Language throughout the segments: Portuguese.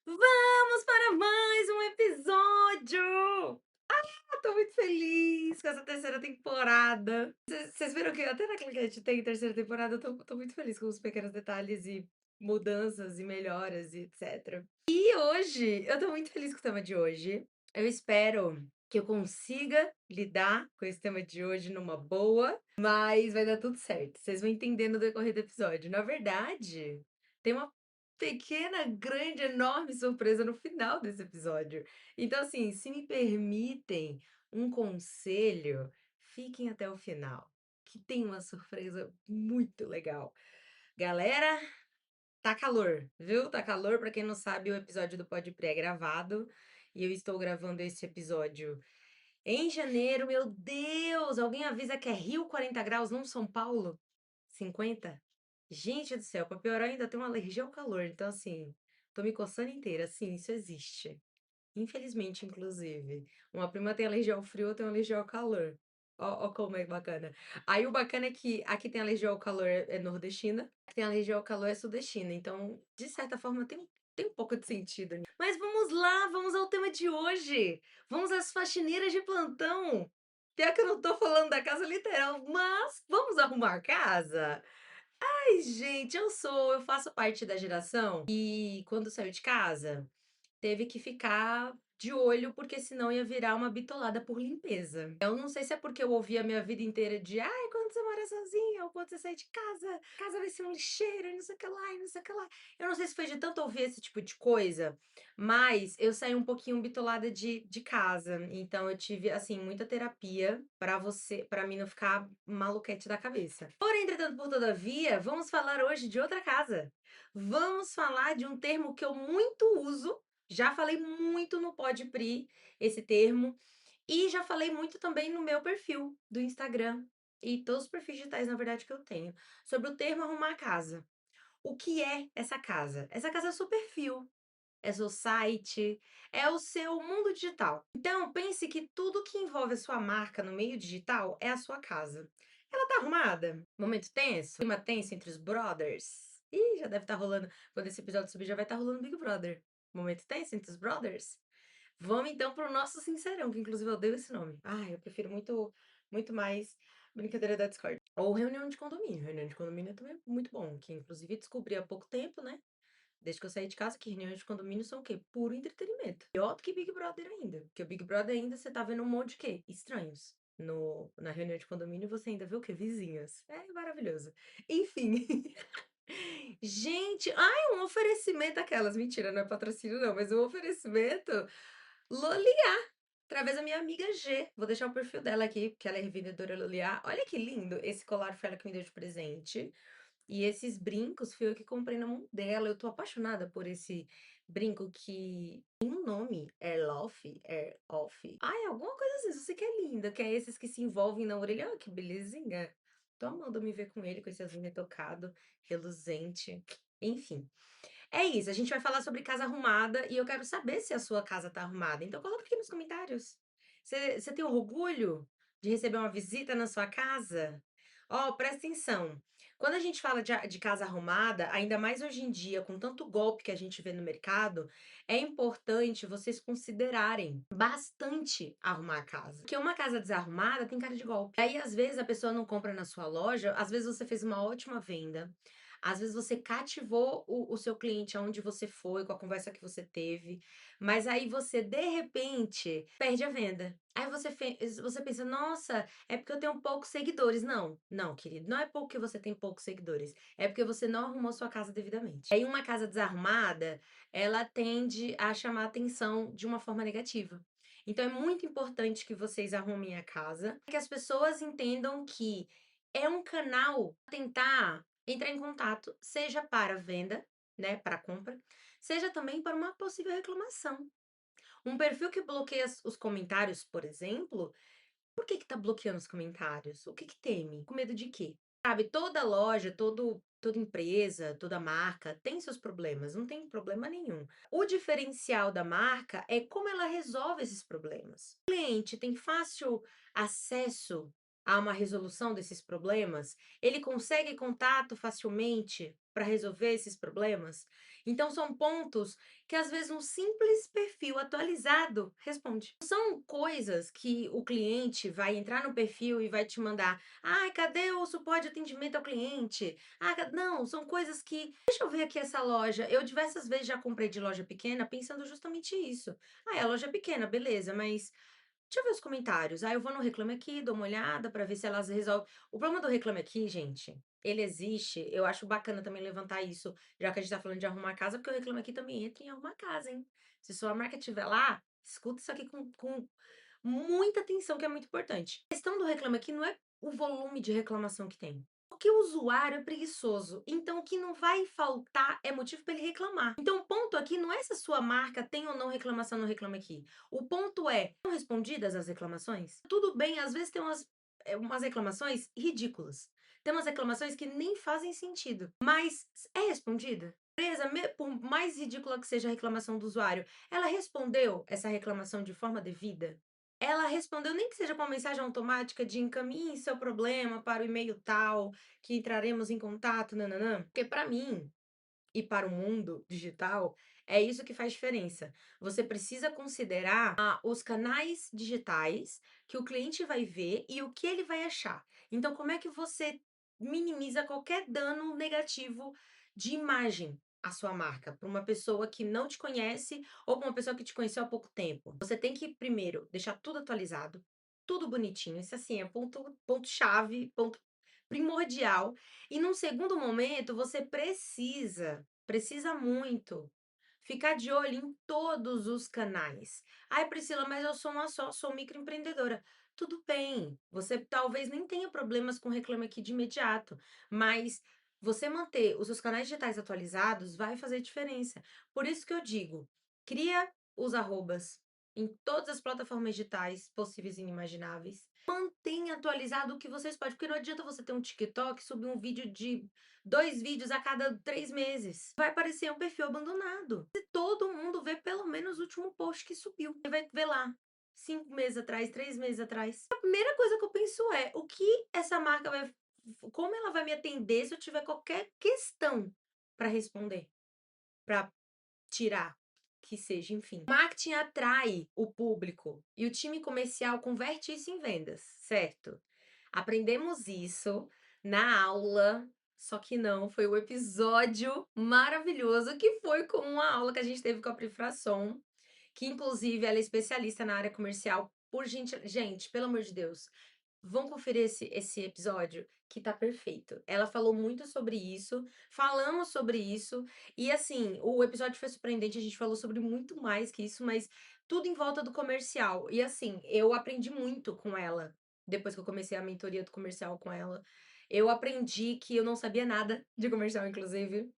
Vamos para mais um episódio! Tô muito feliz com essa terceira temporada. Vocês viram que até naquela que a gente tem terceira temporada, eu tô muito feliz com os pequenos detalhes e mudanças e melhoras e etc. E hoje, eu tô muito feliz com o tema de hoje. Eu espero que eu consiga lidar com esse tema de hoje numa boa, mas vai dar tudo certo. Vocês vão entender no decorrer do episódio. Na verdade, tem uma pequena, grande, enorme surpresa no final desse episódio. Então, assim, se me permitem um conselho, fiquem até o final, que tem uma surpresa muito legal. Galera, tá calor, viu? Tá calor, pra quem não sabe, o episódio do Podpré é gravado e eu estou gravando esse episódio em janeiro. Meu Deus, alguém avisa que é Rio 40 graus, não São Paulo 50? Gente do céu, pra piorar ainda tem uma alergia ao calor, então assim, tô me coçando inteira, sim, isso existe. Infelizmente, inclusive. Uma prima tem alergia ao frio, eu tenho alergia ao calor. Ó, como é bacana. Aí o bacana é que aqui tem alergia ao calor é nordestina, aqui tem alergia ao calor é sudestina. Então, de certa forma, tem um pouco de sentido. Mas vamos lá, vamos ao tema de hoje. Vamos às faxineiras de plantão. Pior que eu não tô falando da casa literal, mas vamos arrumar a casa? Ai, gente, eu faço parte da geração e quando saiu de casa teve que ficar de olho, porque senão ia virar uma bitolada por limpeza. Eu não sei se é porque eu ouvi a minha vida inteira de: "Ai, quando você mora sozinha ou quando você sai de casa, casa vai ser um lixeiro e não sei o que lá e não sei o que lá". Eu não sei se foi de tanto ouvir esse tipo de coisa, mas eu saí um pouquinho bitolada de casa. Então eu tive, assim, muita terapia para mim não ficar maluquete da cabeça. Porém, entretanto, por todavia, vamos falar hoje de outra casa. Vamos falar de um termo que eu muito uso, já falei muito no Podpri esse termo, e já falei muito também no meu perfil do Instagram, e todos os perfis digitais, na verdade, que eu tenho, sobre o termo arrumar a casa. O que é essa casa? Essa casa é o seu perfil, é seu site, é o seu mundo digital. Então, pense que tudo que envolve a sua marca no meio digital é a sua casa. Ela tá arrumada? Momento tenso? Clima tenso entre os brothers? Ih, já deve estar rolando. Quando esse episódio subir, já vai estar rolando Big Brother. Momento tenso entre os brothers? Vamos então pro nosso Sincerão, que inclusive eu odeio esse nome. Ah, eu prefiro muito mais Brincadeira da Discord. Ou reunião de condomínio. Reunião de condomínio é também muito bom, que inclusive descobri há pouco tempo, né? Desde que eu saí de casa, que reuniões de condomínio são o quê? Puro entretenimento. Pior do que Big Brother ainda. Porque o Big Brother ainda você tá vendo um monte de quê? Estranhos. Na reunião de condomínio você ainda vê o quê? Vizinhas. É maravilhoso. Enfim. Gente, ai, um oferecimento aquelas. Mentira, não é patrocínio não, mas um oferecimento Loliá, através da minha amiga G. Vou deixar o perfil dela aqui, porque ela é revendedora Loliá. Olha que lindo. Esse colar foi ela que me deu de presente. E esses brincos fui eu que comprei na mão dela. Eu tô apaixonada por esse brinco que tem um nome, Airloff, Air Ai, alguma coisa assim, eu sei que é linda, que é esses que se envolvem na orelha. Olha que belezinha. Tô amando me ver com ele, com esse azul retocado, reluzente. Enfim, é isso. A gente vai falar sobre casa arrumada e eu quero saber se a sua casa tá arrumada. Então coloca aqui nos comentários. Você tem orgulho de receber uma visita na sua casa? Ó, presta atenção. Quando a gente fala de casa arrumada, ainda mais hoje em dia, com tanto golpe que a gente vê no mercado, é importante vocês considerarem bastante arrumar a casa. Porque uma casa desarrumada tem cara de golpe. Aí, às vezes, a pessoa não compra na sua loja, às vezes você fez uma ótima venda, às vezes você cativou o seu cliente aonde você foi, com a conversa que você teve, mas aí você, de repente, perde a venda. Aí você pensa, nossa, é porque eu tenho poucos seguidores. Não, não, querido, não é porque você tem poucos seguidores, é porque você não arrumou sua casa devidamente. Aí uma casa desarrumada, ela tende a chamar a atenção de uma forma negativa. Então é muito importante que vocês arrumem a casa, que as pessoas entendam que é um canal tentar entrar em contato, seja para venda, né, para compra, seja também para uma possível reclamação. Um perfil que bloqueia os comentários, por exemplo, por que que tá bloqueando os comentários? O que que teme? Com medo de quê? Sabe, toda loja, toda empresa, toda marca tem seus problemas, não tem problema nenhum. O diferencial da marca é como ela resolve esses problemas. O cliente tem fácil acesso a uma resolução desses problemas? Ele consegue contato facilmente para resolver esses problemas? Então são pontos que às vezes um simples perfil atualizado responde. São coisas que o cliente vai entrar no perfil e vai te mandar: "Ai, cadê o suporte de atendimento ao cliente? Ah, não, são coisas que deixa eu ver aqui essa loja". Eu diversas vezes já comprei de loja pequena pensando justamente isso. Ah, é a loja é pequena, beleza, mas deixa eu ver os comentários. Aí eu vou no Reclame Aqui, dou uma olhada para ver se elas resolvem. O problema do Reclame Aqui, gente, ele existe. Eu acho bacana também levantar isso, já que a gente tá falando de arrumar casa, porque o Reclame Aqui também entra em arrumar casa, hein? Se sua marca estiver lá, escuta isso aqui com muita atenção, que é muito importante. A questão do Reclame Aqui não é o volume de reclamação que tem. Porque o usuário é preguiçoso, então o que não vai faltar é motivo para ele reclamar. Então o ponto aqui não é se a sua marca tem ou não reclamação no Reclame Aqui. O ponto é, são respondidas as reclamações? Tudo bem, às vezes tem umas reclamações ridículas. Tem umas reclamações que nem fazem sentido, mas é respondida? A empresa, por mais ridícula que seja a reclamação do usuário, ela respondeu essa reclamação de forma devida? Ela respondeu, nem que seja com uma mensagem automática de encaminhe seu problema para o e-mail tal, que entraremos em contato, nananã. Porque para mim, e para o mundo digital, é isso que faz diferença. Você precisa considerar os canais digitais que o cliente vai ver e o que ele vai achar. Então, como é que você minimiza qualquer dano negativo de imagem à sua marca para uma pessoa que não te conhece ou para uma pessoa que te conheceu há pouco tempo? Você tem que primeiro deixar tudo atualizado, tudo bonitinho. Isso assim é ponto chave, ponto primordial. E num segundo momento, você precisa muito ficar de olho em todos os canais. "Ai, Priscila, mas eu sou uma só, sou microempreendedora". Tudo bem, você talvez nem tenha problemas com Reclame Aqui de imediato, mas você manter os seus canais digitais atualizados vai fazer diferença. Por isso que eu digo, cria os arrobas em todas as plataformas digitais possíveis e inimagináveis. Mantenha atualizado o que vocês podem, porque não adianta você ter um TikTok, subir um vídeo de 2 vídeos a cada 3 meses. Vai parecer um perfil abandonado. Se todo mundo vê pelo menos o último post que subiu. Você vai ver lá, 5 meses atrás, 3 meses atrás. A primeira coisa que eu penso é: o que essa marca vai como ela vai me atender se eu tiver qualquer questão para responder, para tirar, que seja, enfim. O marketing atrai o público e o time comercial converte isso em vendas, certo? Aprendemos isso na aula, só que não, foi o episódio maravilhoso que foi com uma aula que a gente teve com a Pri Frasson, que inclusive ela é especialista na área comercial. Por gente, pelo amor de Deus, vão conferir esse episódio que tá perfeito. Ela falou muito sobre isso, falamos sobre isso, e assim, o episódio foi surpreendente, a gente falou sobre muito mais que isso, mas tudo em volta do comercial. E assim, eu aprendi muito com ela, depois que eu comecei a mentoria do comercial com ela. Eu aprendi que eu não sabia nada de comercial, inclusive.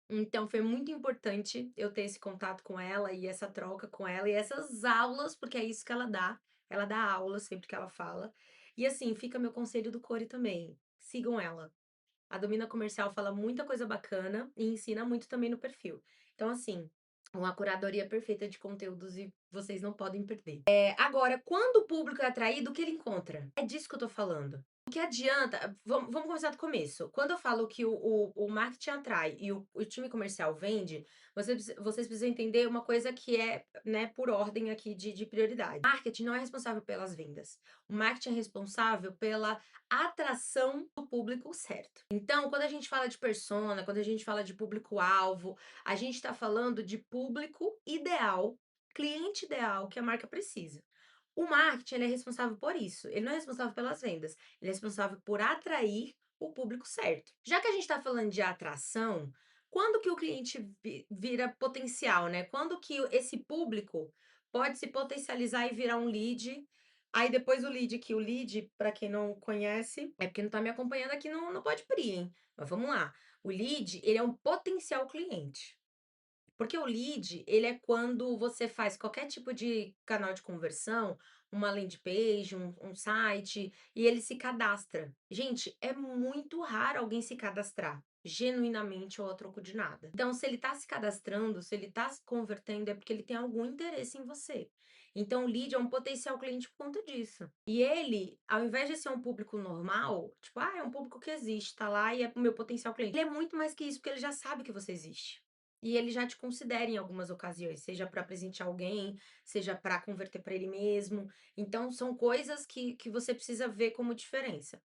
Então foi muito importante eu ter esse contato com ela e essa troca com ela e essas aulas, porque é isso que ela dá. Ela dá aula sempre que ela fala. E assim, fica meu conselho do Core também. Sigam ela. A Domina Comercial fala muita coisa bacana e ensina muito também no perfil. Então, assim, uma curadoria perfeita de conteúdos e vocês não podem perder. Agora, quando o público é atraído, o que ele encontra? É disso que eu tô falando. O que adianta, vamos começar do começo. Quando eu falo que o marketing atrai e o time comercial vende, vocês precisam entender uma coisa que é, né, por ordem aqui de prioridade. O marketing não é responsável pelas vendas. O marketing é responsável pela atração do público certo. Então, quando a gente fala de persona, quando a gente fala de público-alvo, a gente está falando de público ideal, cliente ideal que a marca precisa. O marketing, ele é responsável por isso. Ele não é responsável pelas vendas. Ele é responsável por atrair o público certo. Já que a gente está falando de atração, quando que o cliente vira potencial, né? Quando que esse público pode se potencializar e virar um lead? Aí depois o lead, para quem não conhece, é porque não tá me acompanhando aqui no Pode Pri, hein? Mas vamos lá. O lead, ele é um potencial cliente. Porque o lead, ele é quando você faz qualquer tipo de canal de conversão, uma landing page, um site, e ele se cadastra. Gente, é muito raro alguém se cadastrar. genuinamente ou a troco de nada. Então, se ele tá se cadastrando, se ele tá se convertendo, é porque ele tem algum interesse em você. Então, o lead é um potencial cliente por conta disso. E ele, ao invés de ser um público normal, tipo, é um público que existe, tá lá e é o meu potencial cliente. Ele é muito mais que isso, porque ele já sabe que você existe. E ele já te considera em algumas ocasiões, seja para presentear alguém, seja para converter para ele mesmo. Então, são coisas que você precisa ver como diferença.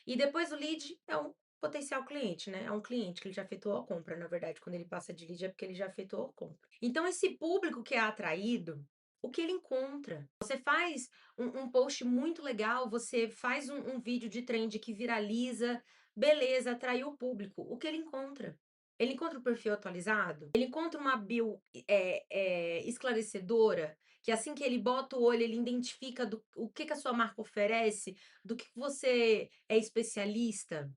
E depois o lead é um potencial cliente, né? É um cliente que ele já efetuou a compra, na verdade. Quando ele passa de lead é porque ele já efetuou a compra. Então, esse público que é atraído, o que ele encontra? Você faz um post muito legal, você faz um vídeo de trend que viraliza, beleza, atraiu o público. O que ele encontra? Ele encontra o perfil atualizado? Ele encontra uma bio esclarecedora? Que assim que ele bota o olho, ele identifica o que a sua marca oferece, do que você é especialista,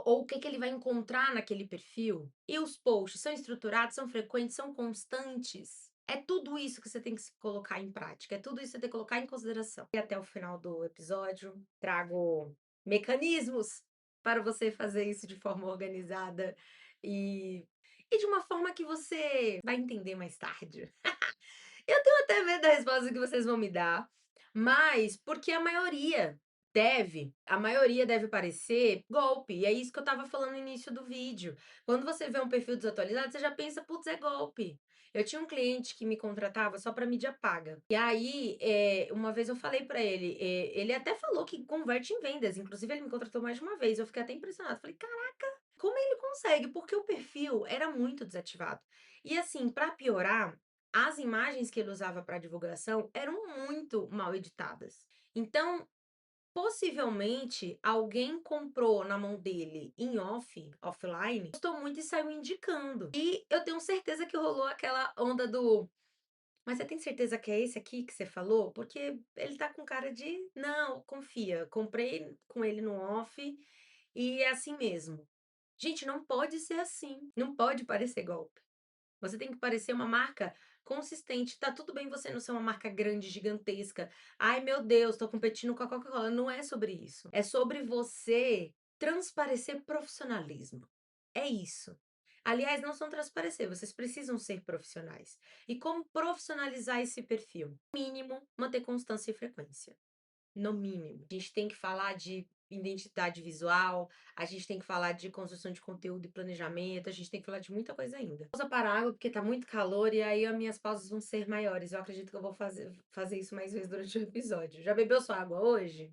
ou o que ele vai encontrar naquele perfil. E os posts são estruturados, são frequentes, são constantes. É tudo isso que você tem que se colocar em prática, é tudo isso que você tem que colocar em consideração. E até o final do episódio, trago mecanismos para você fazer isso de forma organizada e, e de uma forma que você vai entender mais tarde. Eu tenho até medo da resposta que vocês vão me dar, mas porque a maioria deve parecer golpe, e é isso que eu estava falando no início do vídeo. Quando você vê um perfil desatualizado, você já pensa, putz, é golpe. Eu tinha um cliente que me contratava só para mídia paga. E aí, uma vez eu falei para ele, ele até falou que converte em vendas, inclusive ele me contratou mais de uma vez. Eu fiquei até impressionada. Falei, caraca, como ele consegue? Porque o perfil era muito desativado. E assim, para piorar, as imagens que ele usava para divulgação eram muito mal editadas. Então, possivelmente, alguém comprou na mão dele em offline, gostou muito e saiu indicando. E eu tenho certeza que rolou aquela onda do. Mas você tem certeza que é esse aqui que você falou? Porque ele tá com cara de. Não, confia. Comprei com ele no off e é assim mesmo. Gente, não pode ser assim. Não pode parecer golpe. Você tem que parecer uma marca consistente. Tá tudo bem você não ser uma marca grande, gigantesca. Ai, meu Deus, tô competindo com a Coca-Cola. Não é sobre isso. É sobre você transparecer profissionalismo. É isso. Aliás, não são transparecer, vocês precisam ser profissionais. E como profissionalizar esse perfil? Mínimo, manter constância e frequência. No mínimo. A gente tem que falar de identidade visual, a gente tem que falar de construção de conteúdo e planejamento, a gente tem que falar de muita coisa ainda. Pausa para água, porque tá muito calor e aí as minhas pausas vão ser maiores. Eu acredito que eu vou fazer isso mais vezes durante o episódio. Já bebeu sua água hoje?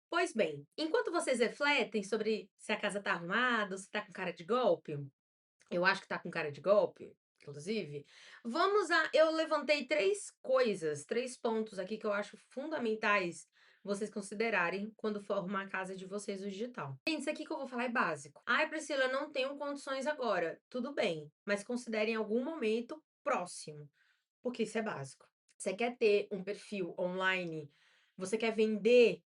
Pois bem, enquanto vocês refletem sobre se a casa tá arrumada, ou se tá com cara de golpe, eu acho que tá com cara de golpe, inclusive. Eu levantei 3 coisas, 3 pontos aqui que eu acho fundamentais vocês considerarem quando for arrumar a casa de vocês no digital. Gente, isso aqui que eu vou falar é básico. "Ai, Priscila, não tenho condições agora". Tudo bem, mas considere em algum momento próximo, porque isso é básico. Você quer ter um perfil online, você quer vender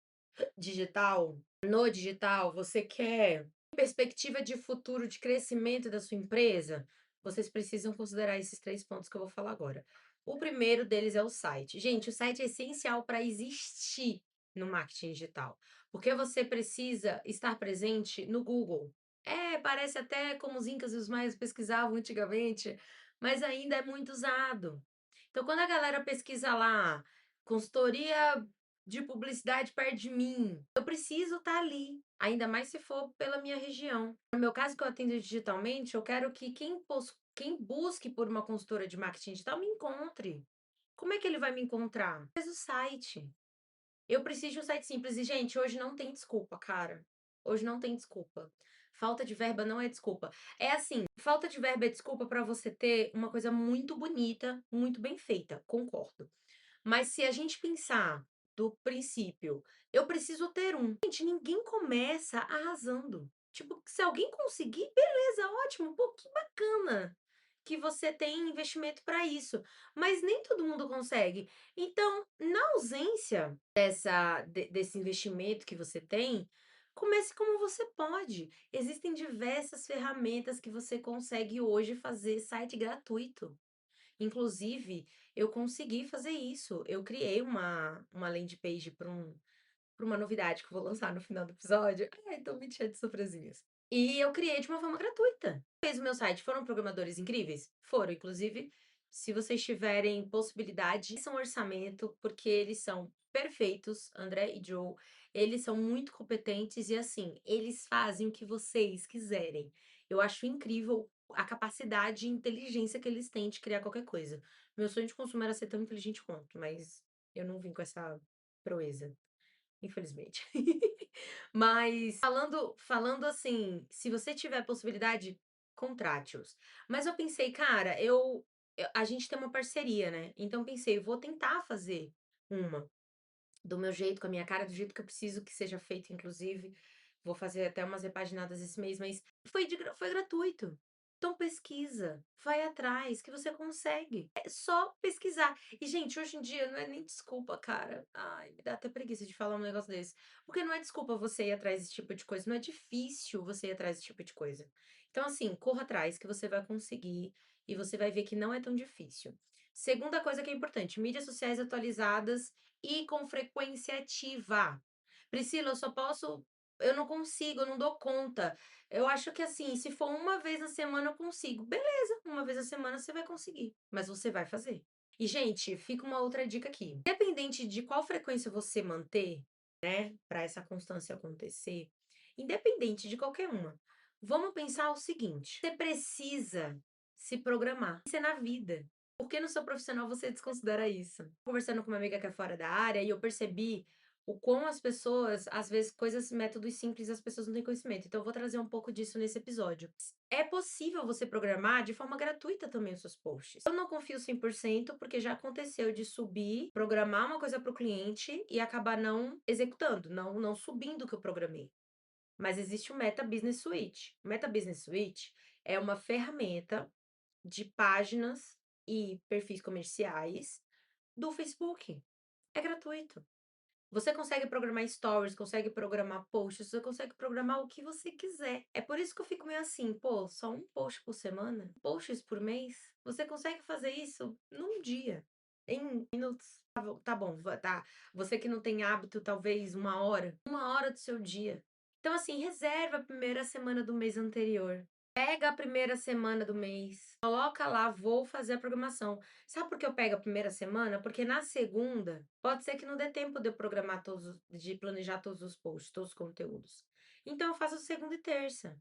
digital, no digital, você quer perspectiva de futuro de crescimento da sua empresa, vocês precisam considerar esses 3 pontos que eu vou falar agora. O primeiro deles é o site. Gente, o site é essencial para existir no marketing digital, porque você precisa estar presente no Google. Parece até como os incas e os maias pesquisavam antigamente, mas ainda é muito usado. Então, quando a galera pesquisa lá, consultoria de publicidade perto de mim, eu preciso estar ali, ainda mais se for pela minha região. No meu caso, que eu atendo digitalmente, eu quero que quem busque por uma consultora de marketing digital me encontre. Como é que ele vai me encontrar? Faz o site. Eu preciso de um site simples. E, gente, hoje não tem desculpa, cara. Hoje não tem desculpa. Falta de verba não é desculpa. É assim, falta de verba é desculpa para você ter uma coisa muito bonita, muito bem feita, concordo. Mas se a gente pensar do princípio, eu preciso ter um. Gente, ninguém começa arrasando. Tipo, se alguém conseguir, beleza, ótimo, pô, que bacana que você tem investimento para isso. Mas nem todo mundo consegue. Então, na ausência desse investimento que você tem, comece como você pode. Existem diversas ferramentas que você consegue hoje fazer site gratuito. Inclusive, eu consegui fazer isso. Eu criei uma landing page para uma novidade que eu vou lançar no final do episódio. Ai, tô muito cheia de surpresinhas. E eu criei de uma forma gratuita. Fez o meu site, foram programadores incríveis? Foram, inclusive, se vocês tiverem possibilidade, façam um orçamento, porque eles são perfeitos, André e Joe, eles são muito competentes e, assim, eles fazem o que vocês quiserem. Eu acho incrível a capacidade e inteligência que eles têm de criar qualquer coisa. Meu sonho de consumo era ser tão inteligente quanto, mas eu não vim com essa proeza. Infelizmente. Mas falando assim, se você tiver possibilidade, contrate-os. Mas eu pensei: "Cara, a gente tem uma parceria, né", então pensei: "Vou tentar fazer uma". Do meu jeito, com a minha cara, do jeito que eu preciso que seja feito, inclusive. Vou fazer até umas repaginadas esse mês, mas foi gratuito. Então pesquisa, vai atrás, que você consegue. É só pesquisar. E, gente, hoje em dia não é nem desculpa, cara. Ai, me dá até preguiça de falar um negócio desse. Porque não é desculpa você ir atrás desse tipo de coisa. Não é difícil você ir atrás desse tipo de coisa. Então, assim, corra atrás, que você vai conseguir. E você vai ver que não é tão difícil. Segunda coisa que é importante: mídias sociais atualizadas e com frequência ativa. Priscila, eu não consigo, eu não dou conta. Eu acho que assim, se for uma vez na semana eu consigo. Beleza, uma vez na semana você vai conseguir, mas você vai fazer. E, gente, fica uma outra dica aqui. Independente de qual frequência você manter, né, para essa constância acontecer, independente de qualquer uma, vamos pensar o seguinte: você precisa se programar. Isso é na vida. Por que no seu profissional você desconsidera isso? Conversando com uma amiga que é fora da área e eu percebi o quão as pessoas, às vezes, coisas, métodos simples, as pessoas não têm conhecimento. Então, eu vou trazer um pouco disso nesse episódio. É possível você programar de forma gratuita também os seus posts. Eu não confio 100% porque já aconteceu de subir, programar uma coisa para o cliente e acabar não executando, não subindo o que eu programei. Mas existe o Meta Business Suite. O Meta Business Suite é uma ferramenta de páginas e perfis comerciais do Facebook. É gratuito. Você consegue programar stories, consegue programar posts, você consegue programar o que você quiser. É por isso que eu fico meio assim, pô, só um post por semana? Posts por mês? Você consegue fazer isso num dia, em minutos. Tá bom, tá. Você que não tem hábito, talvez uma hora do seu dia. Então, assim, reserva a primeira semana do mês anterior. Pega a primeira semana do mês, coloca lá: "Vou fazer a programação". Sabe por que eu pego a primeira semana? Porque na segunda, pode ser que não dê tempo de eu programar de planejar todos os posts, todos os conteúdos. Então eu faço segunda e terça.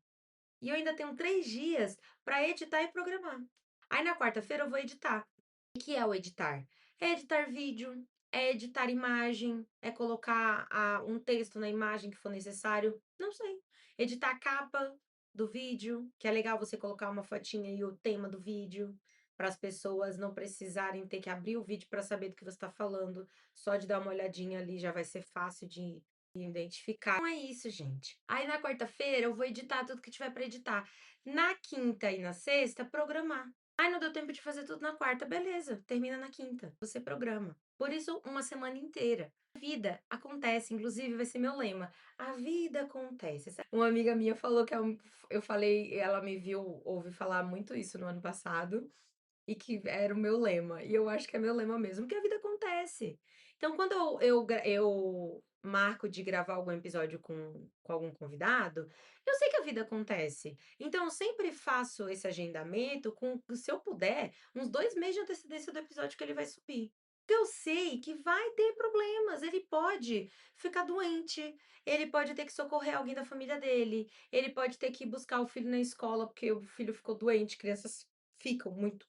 E eu ainda tenho 3 dias para editar e programar. Aí na quarta-feira eu vou editar. O que é o editar? É editar vídeo, é editar imagem, é colocar um texto na imagem que for necessário, não sei. Editar a capa do vídeo, que é legal você colocar uma fotinha e o tema do vídeo, para as pessoas não precisarem ter que abrir o vídeo para saber do que você está falando, só de dar uma olhadinha ali já vai ser fácil de identificar. Não é isso, gente. Aí na quarta-feira eu vou editar tudo que tiver para editar. Na quinta e na sexta, programar. Ai, não deu tempo de fazer tudo na quarta, beleza, termina na quinta, você programa. Por isso, uma semana inteira. A vida acontece, inclusive vai ser meu lema. A vida acontece. Uma amiga minha falou que eu falei, ela me viu, ouvi falar muito isso no ano passado, e que era o meu lema, e eu acho que é meu lema mesmo, porque a vida acontece. Então, quando eu marco de gravar algum episódio com algum convidado, eu sei que a vida acontece. Então, eu sempre faço esse agendamento com, se eu puder, uns 2 meses de antecedência do episódio que ele vai subir. Porque eu sei que vai ter problemas, ele pode ficar doente, ele pode ter que socorrer alguém da família dele, ele pode ter que ir buscar o filho na escola porque o filho ficou doente, crianças ficam muito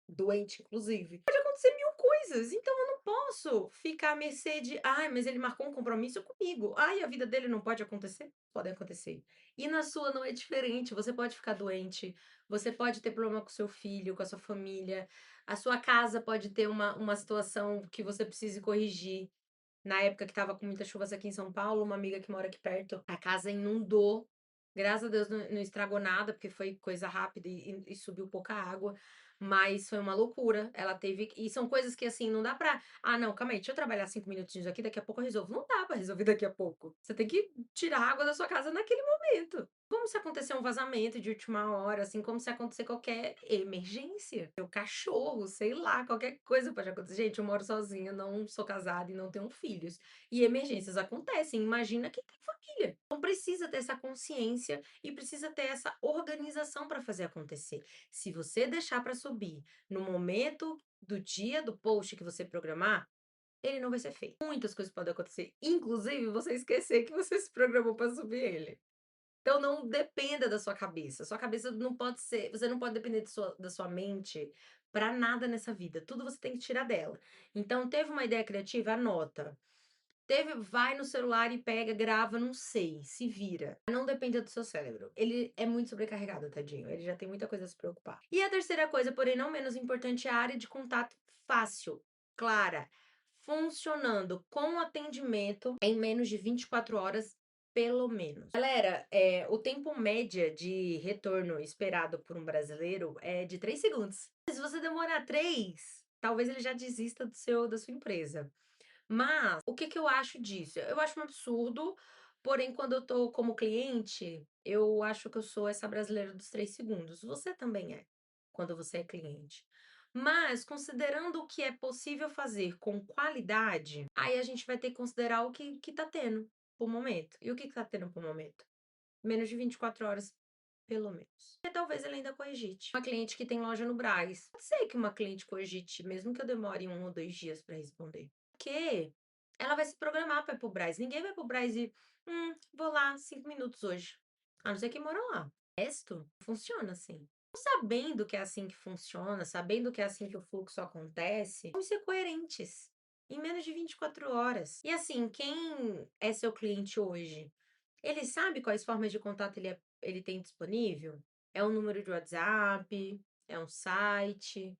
doente, inclusive. Pode acontecer mil coisas, então eu não posso ficar à mercê de: "Ai, mas ele marcou um compromisso comigo. Ai, a vida dele não pode acontecer?". Pode acontecer. E na sua não é diferente, você pode ficar doente, você pode ter problema com seu filho, com a sua família, a sua casa pode ter uma situação que você precise corrigir. Na época que estava com muitas chuvas aqui em São Paulo, uma amiga que mora aqui perto, a casa inundou. Graças a Deus não estragou nada, porque foi coisa rápida e subiu pouca água, mas foi uma loucura. Ela teve e são coisas que, assim, não dá pra: "Ah, não, calma aí, deixa eu trabalhar 5 minutinhos aqui, daqui a pouco eu resolvo". Não dá pra resolver daqui a pouco. Você tem que tirar a água da sua casa naquele momento. momento. Como se acontecer um vazamento de última hora, assim, como se acontecer qualquer emergência. Meu cachorro, sei lá, qualquer coisa pode acontecer. Gente, eu moro sozinha, não sou casada e não tenho filhos. E emergências acontecem. Imagina quem tem família. Então precisa ter essa consciência e precisa ter essa organização para fazer acontecer. Se você deixar para subir no momento do dia do post que você programar, ele não vai ser feito. Muitas coisas podem acontecer, inclusive você esquecer que você se programou para subir ele. Então não dependa da sua cabeça. Sua cabeça não pode ser, você não pode depender da sua mente para nada nessa vida. Tudo você tem que tirar dela. Então teve uma ideia criativa, anota. Vai no celular e pega, grava, não sei, se vira. Não depende do seu cérebro. Ele é muito sobrecarregado, tadinho. Ele já tem muita coisa a se preocupar. E a terceira coisa, porém não menos importante, é a área de contato fácil, clara, funcionando com atendimento em menos de 24 horas, pelo menos. Galera, o tempo média de retorno esperado por um brasileiro é de 3 segundos. Se você demorar 3, talvez ele já desista da sua empresa. Mas, o que que eu acho disso? Eu acho um absurdo, porém, quando eu tô como cliente, eu acho que eu sou essa brasileira dos 3 segundos. Você também é, quando você é cliente. Mas, considerando o que é possível fazer com qualidade, aí a gente vai ter que considerar o que tá tendo por momento. E o que tá tendo por momento? Menos de 24 horas, pelo menos. E talvez ele ainda cogite. Uma cliente que tem loja no Brás. Pode ser que uma cliente cogite, mesmo que eu demore 1 ou 2 dias para responder. Porque ela vai se programar para ir pro Brás. Ninguém vai pro Brás e, vou lá 5 minutos hoje. A não ser que mora lá. O resto funciona assim. Sabendo que é assim que funciona, sabendo que é assim que o fluxo acontece, vamos ser coerentes. Em menos de 24 horas. E assim, quem é seu cliente hoje? Ele sabe quais formas de contato ele tem disponível? É um número de WhatsApp? É um site?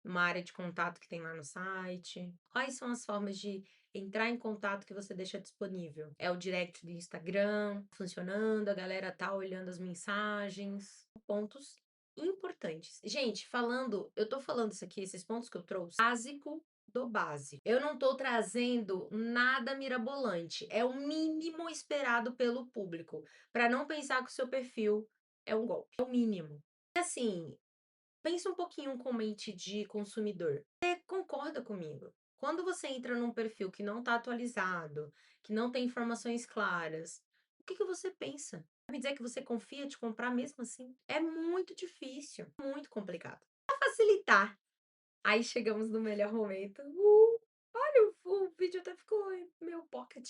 Uma área de contato que tem lá no site? Quais são as formas de entrar em contato que você deixa disponível? É o direct do Instagram funcionando? A galera tá olhando as mensagens? Pontos importantes. Gente, eu tô falando isso aqui, esses pontos que eu trouxe, básico do básico. Eu não tô trazendo nada mirabolante, é o mínimo esperado pelo público, para não pensar que o seu perfil é um golpe, é o mínimo. E assim, pensa um pouquinho com mente de consumidor. Você concorda comigo? Quando você entra num perfil que não tá atualizado, que não tem informações claras, o que que você pensa? Vai me dizer que você confia de comprar mesmo assim? É muito difícil, muito complicado. Para facilitar, aí chegamos no melhor momento. Olha, o vídeo até ficou em meu pocket.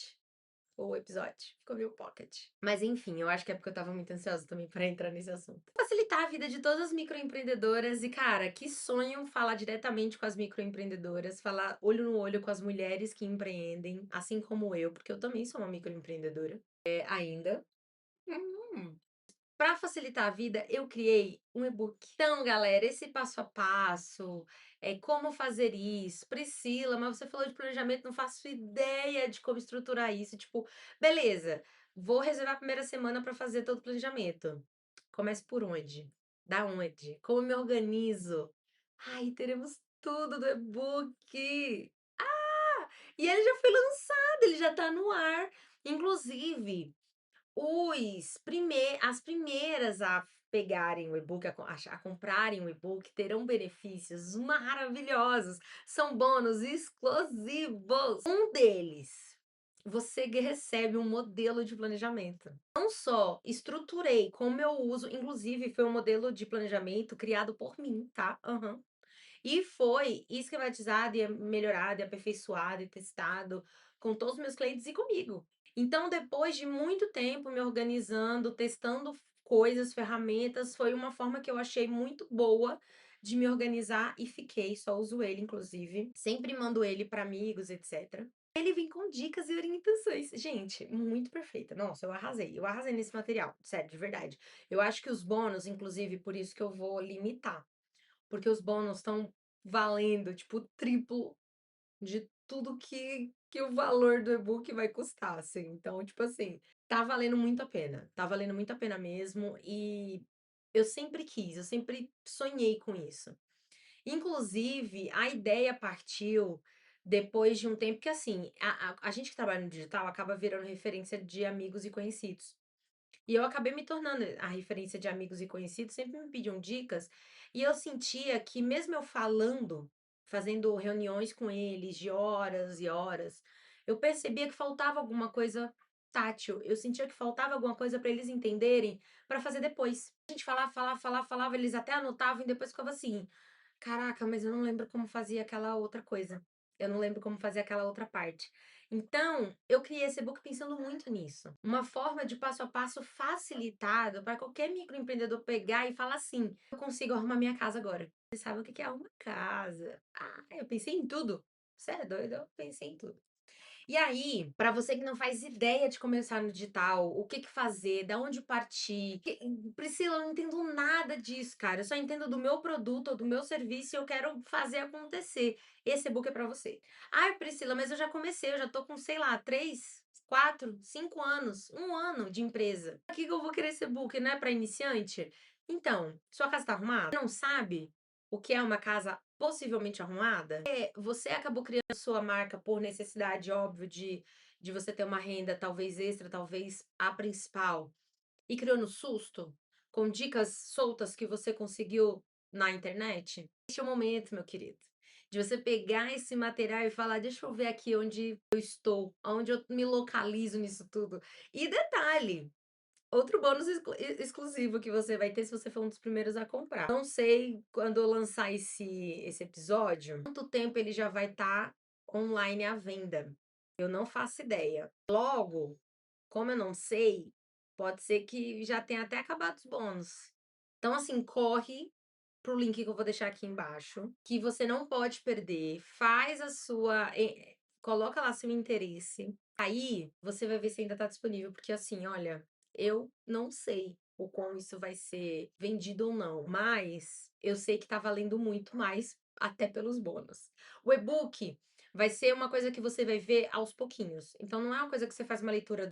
O episódio ficou meu pocket. Mas enfim, eu acho que é porque eu tava muito ansiosa também para entrar nesse assunto. Facilitar a vida de todas as microempreendedoras e, cara, que sonho falar diretamente com as microempreendedoras, falar olho no olho com as mulheres que empreendem, assim como eu, porque eu também sou uma microempreendedora, ainda. Hum. Para facilitar a vida, eu criei um e-book. Então, galera, esse passo a passo, como fazer isso. Priscila, mas você falou de planejamento, não faço ideia de como estruturar isso. Tipo, beleza, vou reservar a primeira semana para fazer todo o planejamento. Comece por onde? Da onde? Como me organizo? Ai, teremos tudo do e-book. E ele já foi lançado, ele já tá no ar. Inclusive, as primeiras a pegarem o e-book, a comprarem o e-book, terão benefícios maravilhosos. São bônus exclusivos. Um deles, você recebe um modelo de planejamento. Não só estruturei como eu uso, inclusive foi um modelo de planejamento criado por mim, tá? Aham. E foi esquematizado e melhorado e aperfeiçoado e testado com todos os meus clientes e comigo. Então, depois de muito tempo me organizando, testando coisas, ferramentas, foi uma forma que eu achei muito boa de me organizar e fiquei, só uso ele, inclusive. Sempre mando ele para amigos, etc. Ele vem com dicas e orientações. Gente, muito perfeita. Nossa, eu arrasei. Eu arrasei nesse material, sério, de verdade. Eu acho que os bônus, inclusive, por isso que eu vou limitar. Porque os bônus estão valendo, tipo, o triplo de tudo que o valor do e-book vai custar, assim. Então, tipo assim, tá valendo muito a pena. Tá valendo muito a pena mesmo. E eu sempre quis, eu sempre sonhei com isso. Inclusive, a ideia partiu depois de um tempo que, assim, a gente que trabalha no digital acaba virando referência de amigos e conhecidos. E eu acabei me tornando a referência de amigos e conhecidos, sempre me pediam dicas, e eu sentia que mesmo eu falando, fazendo reuniões com eles de horas e horas, eu percebia que faltava alguma coisa tátil, eu sentia que faltava alguma coisa para eles entenderem, para fazer depois. A gente falava, eles até anotavam e depois ficava assim: "Caraca, mas eu não lembro como fazia aquela outra coisa. Eu não lembro como fazer aquela outra parte". Então, eu criei esse e-book pensando muito nisso. Uma forma de passo a passo facilitado para qualquer microempreendedor pegar e falar assim: "Eu consigo arrumar minha casa agora". Você sabe o que que é arrumar casa? Ah, eu pensei em tudo. Você é doido? Eu pensei em tudo. E aí, para você que não faz ideia de começar no digital, o que que fazer, da onde partir, Priscila, eu não entendo nada disso, cara. Eu só entendo do meu produto ou do meu serviço e eu quero fazer acontecer. Esse e-book é para você. Ai, Priscila, mas eu já comecei, eu já tô com, sei lá, 3, 4, 5 anos, 1 ano de empresa. Por que que eu vou querer esse e-book, né, para iniciante? Então, sua casa tá arrumada? Não sabe o que é uma casa possivelmente arrumada? Você acabou criando sua marca por necessidade, óbvio, de você ter uma renda talvez extra, talvez a principal, e criou no susto, com dicas soltas que você conseguiu na internet? Este é o momento, meu querido, de você pegar esse material e falar: "Deixa eu ver aqui onde eu estou, aonde eu me localizo nisso tudo". E detalhe, outro bônus exclusivo que você vai ter se você for um dos primeiros a comprar. Não sei quando eu lançar esse episódio, quanto tempo ele já vai estar online à venda. Eu não faço ideia. Logo, como eu não sei, pode ser que já tenha até acabado os bônus. Então, assim, corre pro link que eu vou deixar aqui embaixo, que você não pode perder. Faz a sua. Coloca lá seu interesse. Aí você vai ver se ainda tá disponível, porque assim, olha, eu não sei o quão isso vai ser vendido ou não, mas eu sei que tá valendo muito mais, até pelos bônus. O e-book vai ser uma coisa que você vai ver aos pouquinhos. Então não é uma coisa que você faz uma leitura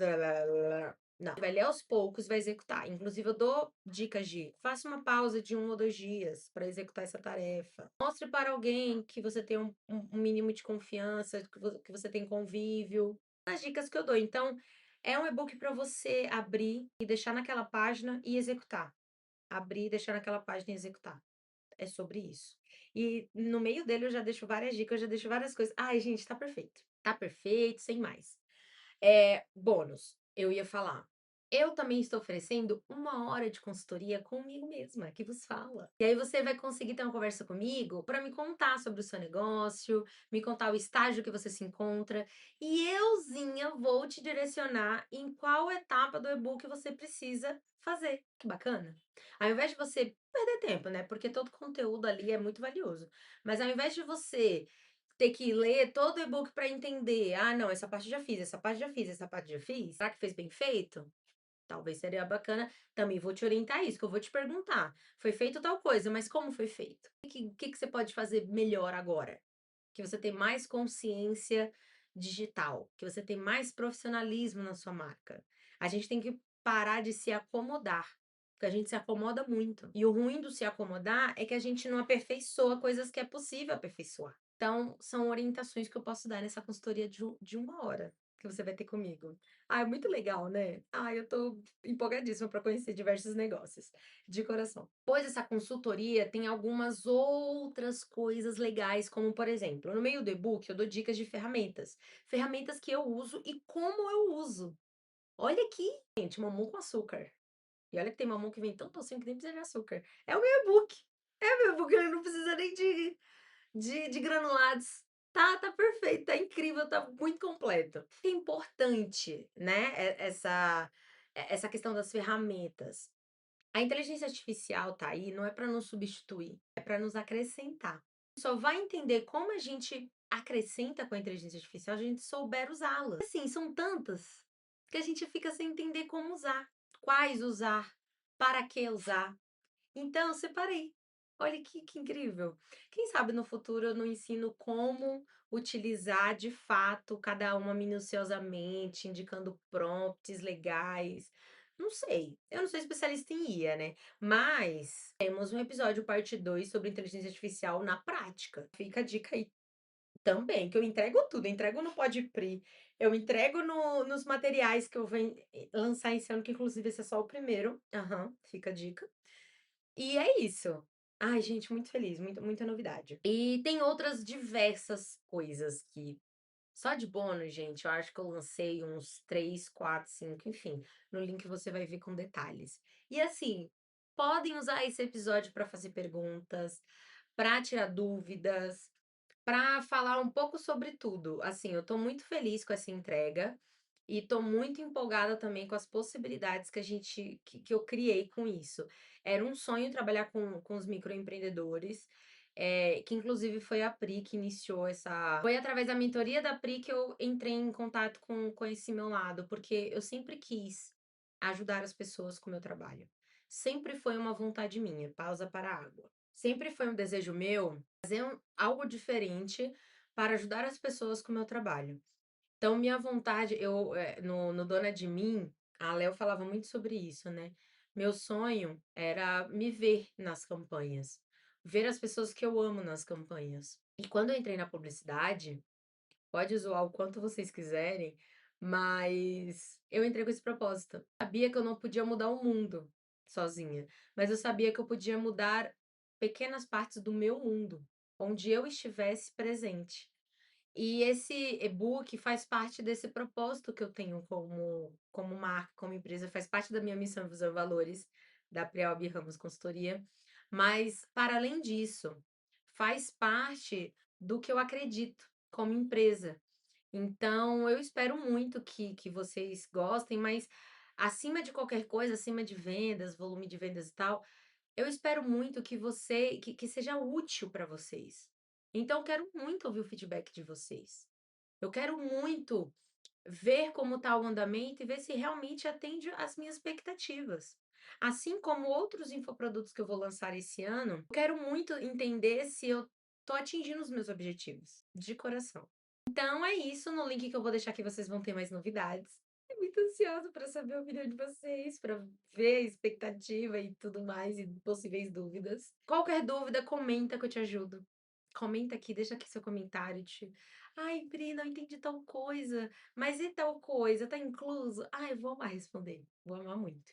não, você vai ler aos poucos, vai executar. Inclusive, eu dou dicas de faça uma pausa de 1 ou 2 dias para executar essa tarefa. Mostre para alguém que você tem um mínimo de confiança, que você tem convívio. As dicas que eu dou. Então, é um e-book para você abrir e deixar naquela página e executar. Abrir, deixar naquela página e executar. É sobre isso. E no meio dele eu já deixo várias dicas, eu já deixo várias coisas. Ai, gente, tá perfeito. Tá perfeito, sem mais. Bônus, eu ia falar. Eu também estou oferecendo 1 hora de consultoria comigo mesma, que vos fala. E aí você vai conseguir ter uma conversa comigo para me contar sobre o seu negócio, me contar o estágio que você se encontra, e euzinha vou te direcionar em qual etapa do e-book você precisa fazer. Que bacana. Ao invés de você perder tempo, né? Porque todo conteúdo ali é muito valioso. Mas ao invés de você ter que ler todo o e-book para entender. Ah, não, essa parte já fiz, essa parte já fiz, essa parte já fiz. Será que fez bem feito? Talvez seria bacana. Também vou te orientar isso, que eu vou te perguntar. Foi feito tal coisa, mas como foi feito? O que você pode fazer melhor agora? Que você tem mais consciência digital, que você tem mais profissionalismo na sua marca. A gente tem que parar de se acomodar, porque a gente se acomoda muito. E o ruim do se acomodar é que a gente não aperfeiçoa coisas que é possível aperfeiçoar. Então, são orientações que eu posso dar nessa consultoria de 1 hora que você vai ter comigo. Ah, é muito legal, né? Ah, eu tô empolgadíssima para conhecer diversos negócios, de coração. Pois essa consultoria tem algumas outras coisas legais, como por exemplo, no meio do e-book eu dou dicas de ferramentas. Ferramentas que eu uso e como eu uso. Olha aqui, gente, mamão com açúcar. E olha que tem mamão que vem tão docinho que nem precisa de açúcar. É o meu e-book. É o meu e-book, ele não precisa nem de granulados. Tá perfeito, tá incrível, tá muito completo. É importante, né, essa questão das ferramentas. A inteligência artificial tá aí não é para nos substituir, é para nos acrescentar. Só vai entender como a gente acrescenta com a inteligência artificial se a gente souber usá-la. Assim, são tantas que a gente fica sem entender como usar, quais usar, para que usar. Então, eu separei. Olha que incrível. Quem sabe no futuro eu não ensino como utilizar de fato cada uma minuciosamente, indicando prompts legais. Não sei. Eu não sou especialista em IA, né? Mas temos um episódio parte 2 sobre inteligência artificial na prática. Fica a dica aí. Também, que eu entrego tudo, eu entrego no Podpré, eu entrego nos materiais que eu venho lançar esse ano, que inclusive esse é só o primeiro. Aham, fica a dica. E é isso. Ai, gente, muito feliz, muita novidade. E tem outras diversas coisas que só de bônus, gente, eu acho que eu lancei uns 3, 4, 5, enfim. No link você vai ver com detalhes. E assim, podem usar esse episódio para fazer perguntas, para tirar dúvidas, para falar um pouco sobre tudo. Assim, eu tô muito feliz com essa entrega e tô muito empolgada também com as possibilidades que a gente que eu criei com isso. Era um sonho trabalhar com os microempreendedores, que inclusive foi a Pri que iniciou essa. Foi através da mentoria da Pri que eu entrei em contato com esse meu lado, porque eu sempre quis ajudar as pessoas com o meu trabalho. Sempre foi uma vontade minha. Pausa para a água. Sempre foi um desejo meu fazer algo diferente para ajudar as pessoas com o meu trabalho. Então, minha vontade, no Dona de Mim, a Léo falava muito sobre isso, né? Meu sonho era me ver nas campanhas, ver as pessoas que eu amo nas campanhas. E quando eu entrei na publicidade, pode zoar o quanto vocês quiserem, mas eu entrei com esse propósito. Sabia que eu não podia mudar o mundo sozinha, mas eu sabia que eu podia mudar pequenas partes do meu mundo, onde eu estivesse presente. E esse e-book faz parte desse propósito que eu tenho como marca, como empresa, faz parte da minha missão, visão e valores da Prealb Ramos Consultoria. Mas, para além disso, faz parte do que eu acredito como empresa. Então, eu espero muito que vocês gostem, mas acima de qualquer coisa, acima de vendas, volume de vendas e tal, eu espero muito que seja útil para vocês. Então, eu quero muito ouvir o feedback de vocês. Eu quero muito ver como está o andamento e ver se realmente atende às minhas expectativas. Assim como outros infoprodutos que eu vou lançar esse ano, eu quero muito entender se eu estou atingindo os meus objetivos, de coração. Então é isso, no link que eu vou deixar aqui vocês vão ter mais novidades. Tô muito ansiosa para saber a opinião de vocês, para ver a expectativa e tudo mais, e possíveis dúvidas. Qualquer dúvida, comenta que eu te ajudo. Comenta aqui, deixa aqui seu comentário de, ai, Pri, não entendi tal coisa, mas e tal coisa, tá incluso? Ai, eu vou amar responder, vou amar muito.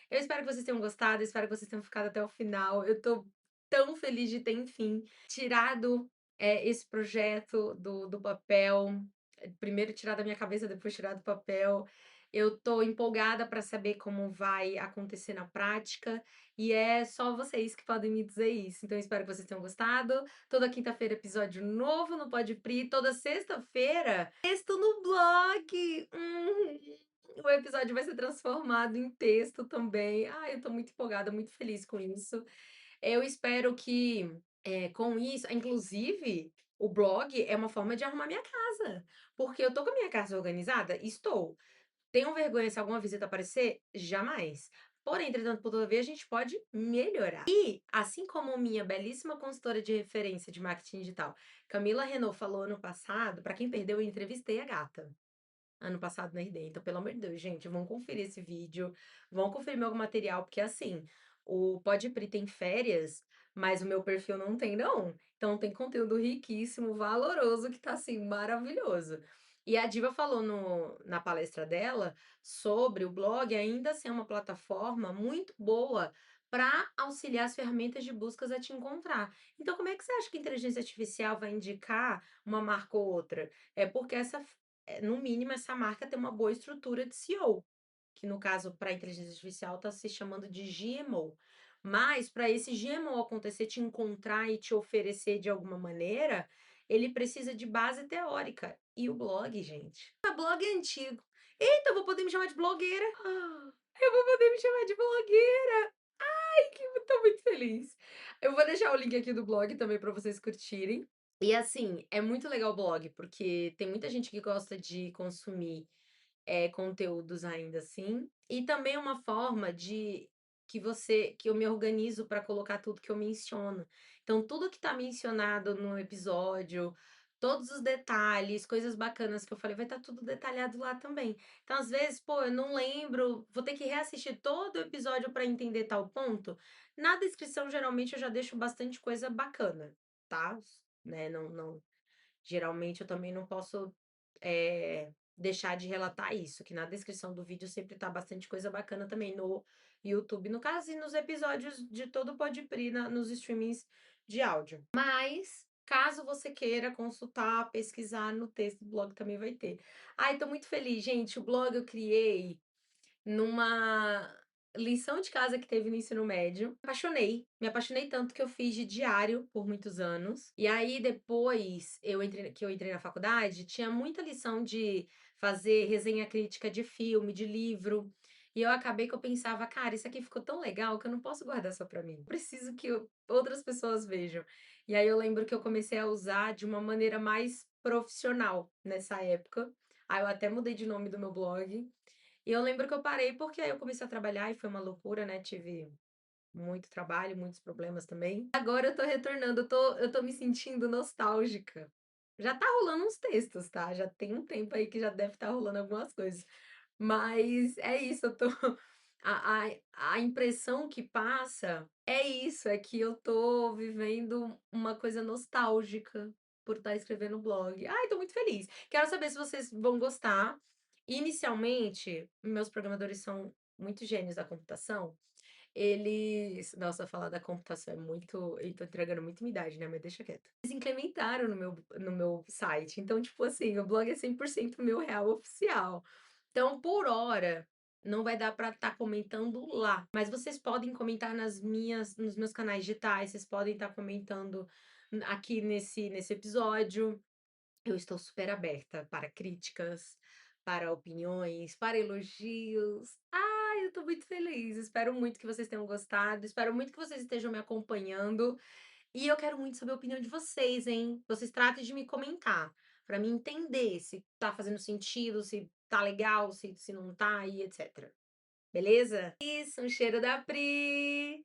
Eu espero que vocês tenham gostado, espero que vocês tenham ficado até o final. Eu tô tão feliz de ter, enfim, tirado esse projeto do papel, primeiro tirar da minha cabeça, depois tirar do papel. Eu tô empolgada para saber como vai acontecer na prática, e é só vocês que podem me dizer isso. Então, eu espero que vocês tenham gostado. Toda quinta-feira, episódio novo no Podpri. Toda sexta-feira, texto no blog. O episódio vai ser transformado em texto também. Ai, eu tô muito empolgada, muito feliz com isso. Eu espero que, com isso inclusive, o blog é uma forma de arrumar minha casa, porque eu tô com a minha casa organizada? Estou. Tenho vergonha se alguma visita aparecer? Jamais. Porém, entretanto, por todavia, a gente pode melhorar. E, assim como minha belíssima consultora de referência de marketing digital, Camila Renault, falou ano passado, para quem perdeu, eu entrevistei a gata ano passado na RD. Então, pelo amor de Deus, gente, vão conferir esse vídeo, vão conferir meu material, porque assim, o Podpri tem férias, mas o meu perfil não tem, não. Então, tem conteúdo riquíssimo, valoroso, que tá assim, maravilhoso. E a Diva falou na palestra dela sobre o blog ainda ser uma plataforma muito boa para auxiliar as ferramentas de buscas a te encontrar. Então, como é que você acha que a inteligência artificial vai indicar uma marca ou outra? É porque no mínimo, essa marca tem uma boa estrutura de SEO, que no caso, para a inteligência artificial, está se chamando de GMO. Mas, para esse GMO acontecer, te encontrar e te oferecer de alguma maneira, ele precisa de base teórica. E o blog, gente? O blog é antigo. Eita, eu vou poder me chamar de blogueira. Eu vou poder me chamar de blogueira. Ai, que eu tô muito feliz. Eu vou deixar o link aqui do blog também para vocês curtirem. E assim, é muito legal o blog, porque tem muita gente que gosta de consumir, conteúdos ainda assim, e também é uma forma de que eu me organizo para colocar tudo que eu menciono. Então, tudo que tá mencionado no episódio, todos os detalhes, coisas bacanas que eu falei, vai estar tudo detalhado lá também. Então, às vezes, pô, eu não lembro, vou ter que reassistir todo o episódio para entender tal ponto. Na descrição, geralmente, eu já deixo bastante coisa bacana, tá? Né? Não, não. Geralmente eu também não posso, deixar de relatar isso, que na descrição do vídeo sempre tá bastante coisa bacana também no YouTube, no caso, e nos episódios de todo o Podpri nos streamings de áudio. Mas, caso você queira consultar, pesquisar, no texto do blog também vai ter. Ai, tô muito feliz, gente, o blog eu criei numa lição de casa que teve no ensino médio. Me apaixonei tanto que eu fiz de diário por muitos anos. E aí depois eu entrei na faculdade, tinha muita lição de fazer resenha crítica de filme, de livro. E eu acabei que eu pensava, cara, isso aqui ficou tão legal que eu não posso guardar só pra mim. Preciso que outras pessoas vejam. E aí eu lembro que eu comecei a usar de uma maneira mais profissional nessa época. Aí eu até mudei de nome do meu blog. E eu lembro que eu parei porque aí eu comecei a trabalhar e foi uma loucura, né, tive muito trabalho, muitos problemas também. Agora eu tô retornando, eu tô me sentindo nostálgica. Já tá rolando uns textos, tá, já tem um tempo aí que já deve estar rolando algumas coisas. Mas é isso, eu tô a a impressão que passa é isso, é que eu tô vivendo uma coisa nostálgica por estar escrevendo blog. Ai, tô muito feliz. Quero saber se vocês vão gostar. Inicialmente, meus programadores são muito gênios da computação, eles nossa, falar da computação é muito e tô entregando muito minha idade, né, mas deixa quieto. Eles implementaram no meu site, então, tipo assim, o blog é 100% meu real oficial. Então, por hora, não vai dar para estar comentando lá, mas vocês podem comentar nos meus canais digitais, vocês podem estar comentando aqui nesse episódio. Eu estou super aberta para críticas, para opiniões, para elogios. Ai, eu tô muito feliz. Espero muito que vocês tenham gostado. Espero muito que vocês estejam me acompanhando. E eu quero muito saber a opinião de vocês, hein? Vocês tratem de me comentar, para mim entender se tá fazendo sentido, se tá legal, se não tá e etc. Beleza? Isso, um cheiro da Pri!